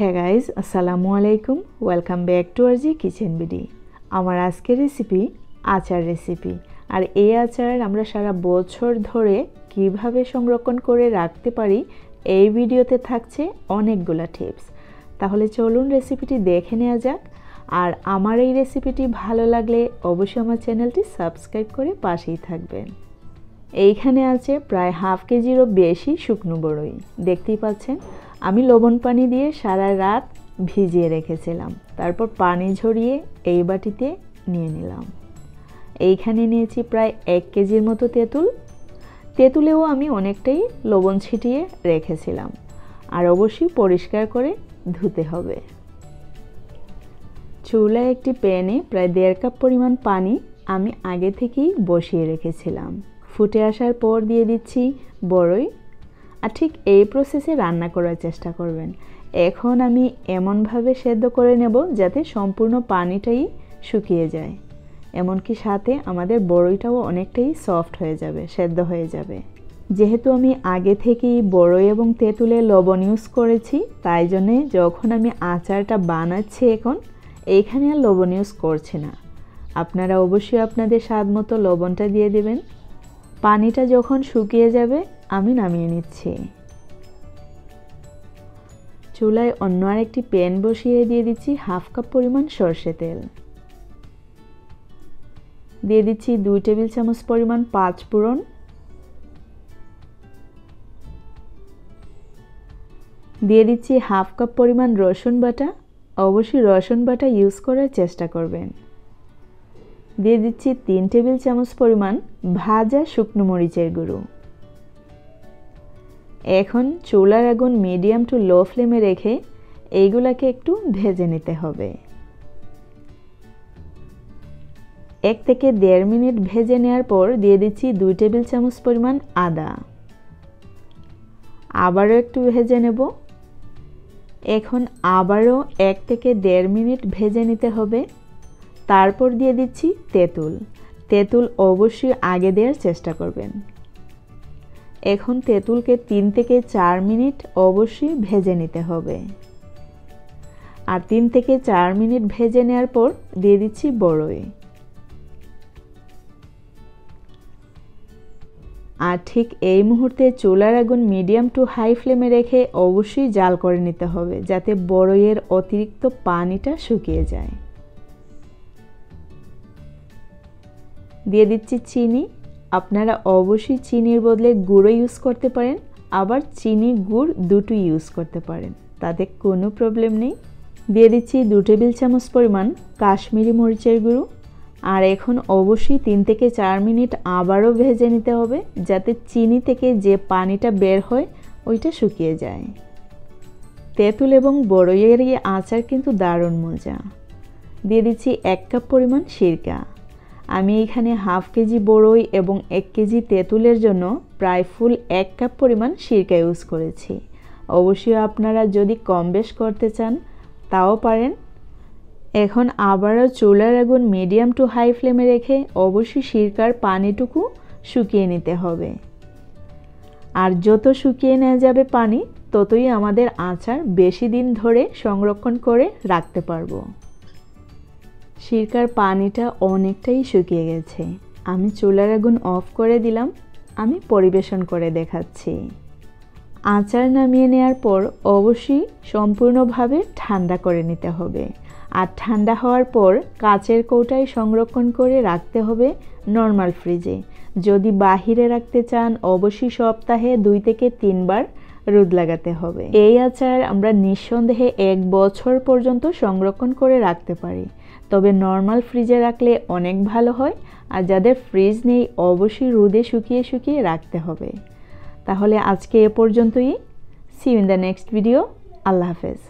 হ্যাঁ গাইজ, আসসালামু আলাইকুম। Welcome back to R G kitchen BD. আমার আজকের রেসিপি আচার রেসিপি। আর এই আচার আমরা সারা বছর ধরে কিভাবে সংরক্ষণ করে রাখতে পারি এই ভিডিওতে থাকছে অনেকগুলো টিপস। তাহলে চলুন রেসিপিটি দেখে নেওয়া যাক। আর আমার এই রেসিপিটি ভালো লাগলে অবশ্যই আমার চ্যানেলটি সাবস্ক্রাইব করে পাশেই থাকবেন। এইখানে আছে প্রায় হাফ কেজিরও বেশি শুকনো বড়ই। দেখতেই পাচ্ছেন আমি লবণ পানি দিয়ে সারা রাত ভিজিয়ে রেখেছিলাম, তারপর পানি ঝরিয়ে এই বাটিতে নিয়ে নিলাম। এইখানে নিয়েছি প্রায় 1 কেজির মতো তেঁতুলেও আমি অনেকটাই লবণ ছিটিয়ে রেখেছিলাম। আর অবশ্যই পরিষ্কার করে ধুতে হবে। চুলায় একটি প্যানে প্রায় 1.5 কাপ পরিমাণ পানি আমি আগে থেকেই বসিয়ে রেখেছিলাম। ফুটে আসার পর দিয়ে দিচ্ছি বড়ই। আর ঠিক এই প্রসেসে রান্না করার চেষ্টা করবেন। এখন আমি এমনভাবে সেদ্ধ করে নেব যাতে সম্পূর্ণ পানিটাই শুকিয়ে যায়, এমনকি সাথে আমাদের বড়ইটাও অনেকটাই সফট হয়ে যাবে, সেদ্ধ হয়ে যাবে। যেহেতু আমি আগে থেকেই বড়ই এবং তেঁতুলে লবণ ইউজ করেছি, তাই জন্যে যখন আমি আচারটা বানাচ্ছি এখন এইখানে আর লবণ ইউজ করছি না। আপনারা অবশ্যই আপনাদের স্বাদ মতো লবণটা দিয়ে দেবেন। পানিটা যখন শুকিয়ে যাবে আমি নামিয়ে নিচ্ছি। চুলায় অন্য আরেকটি প্যান বসিয়ে দিয়ে দিচ্ছি হাফ কাপ পরিমাণ সরষে তেল। দিয়ে দিচ্ছি 2 টেবিল চামচ পরিমাণ 5 ফোড়ন। দিয়ে দিচ্ছি হাফ কাপ পরিমাণ রসুন বাটা। অবশ্যই রসুন বাটা ইউজ করার চেষ্টা করবেন। দিয়ে দিচ্ছি 3 টেবিল চামচ পরিমাণ ভাজা শুকনো মরিচের গুঁড়ো। এখন চুলার আগুন মিডিয়াম টু লো ফ্লেমে রেখে এইগুলাকে একটু ভেজে নিতে হবে। 1 থেকে 1.5 মিনিট ভেজে নেওয়ার পর দিয়ে দিচ্ছি 2 টেবিল চামচ পরিমাণ আদা। আবারও একটু ভেজে নেব। এখন আবারও 1 থেকে 1.5 মিনিট ভেজে নিতে হবে। তারপর দিয়ে দিচ্ছি তেঁতুল অবশ্যই আগে দেওয়ার চেষ্টা করবেন। এখন তেঁতুলকে 3 থেকে 4 মিনিট অবশ্যই ভেজে নিতে হবে। আর 3 থেকে 4 মিনিট ভেজে নেওয়ার পর দিয়ে দিচ্ছি বড়ই। আর ঠিক এই মুহূর্তে চুলার আগুন মিডিয়াম টু হাই ফ্লেমে রেখে অবশ্যই জাল করে নিতে হবে যাতে বড়ইয়ের অতিরিক্ত পানিটা শুকিয়ে যায়। দিয়ে দিচ্ছি চিনি। আপনারা অবশ্যই চিনির বদলে গুঁড়ো ইউজ করতে পারেন, আবার চিনি গুড় দুটোই ইউজ করতে পারেন, তাতে কোনো প্রবলেম নেই। দিয়ে দিচ্ছি 2 টেবিল চামচ পরিমাণ কাশ্মীরি মরিচের গুঁড়ো। আর এখন অবশ্যই 3 থেকে 4 মিনিট আবারও ভেজে নিতে হবে যাতে চিনি থেকে যে পানিটা বের হয় ওইটা শুকিয়ে যায়। তেঁতুল এবং বড়ইয়ের এই আচার কিন্তু দারুণ মজা। দিয়ে দিচ্ছি 1 কাপ পরিমাণ সিরকা। আমি এখানে হাফ কেজি বড়ই এবং 1 কেজি তেঁতুলের জন্য প্রায় ফুল 1 কাপ পরিমাণ সিরকা ইউজ করেছি। অবশ্যই আপনারা যদি কম বেশ করতে চান তাও পারেন। এখন আবারও চুলার আগুন মিডিয়াম টু হাই ফ্লেমে রেখে অবশ্যই সিরকার পানিটুকু শুকিয়ে নিতে হবে। আর যত শুকিয়ে নেওয়া যাবে পানি, ততই আমাদের আচার বেশি দিন ধরে সংরক্ষণ করে রাখতে পারবো। সিরকার পানিটা অনেকটাই শুকিয়ে গেছে। আমি চুলার আগুন অফ করে দিলাম। আমি পরিবেশন করে দেখাচ্ছি। আচার নামিয়ে নেওয়ার পর অবশ্যই সম্পূর্ণভাবে ঠান্ডা করে নিতে হবে। আর ঠান্ডা হওয়ার পর কাচের কৌটায় সংরক্ষণ করে রাখতে হবে নর্মাল ফ্রিজে। যদি বাহিরে রাখতে চান অবশ্যই সপ্তাহে 2 থেকে 3 বার রোদ লাগাতে হবে। এই আচার আমরা নিঃসন্দেহে 1 বছর পর্যন্ত সংরক্ষণ করে রাখতে পারি, তবে নর্মাল ফ্রিজে রাখলে অনেক ভালো হয়। আর যাদের ফ্রিজ নেই অবশ্যই রোদে শুকিয়ে শুকিয়ে রাখতে হবে। তাহলে আজকে এ পর্যন্তই। See you in the next video. আল্লাহ হাফেজ।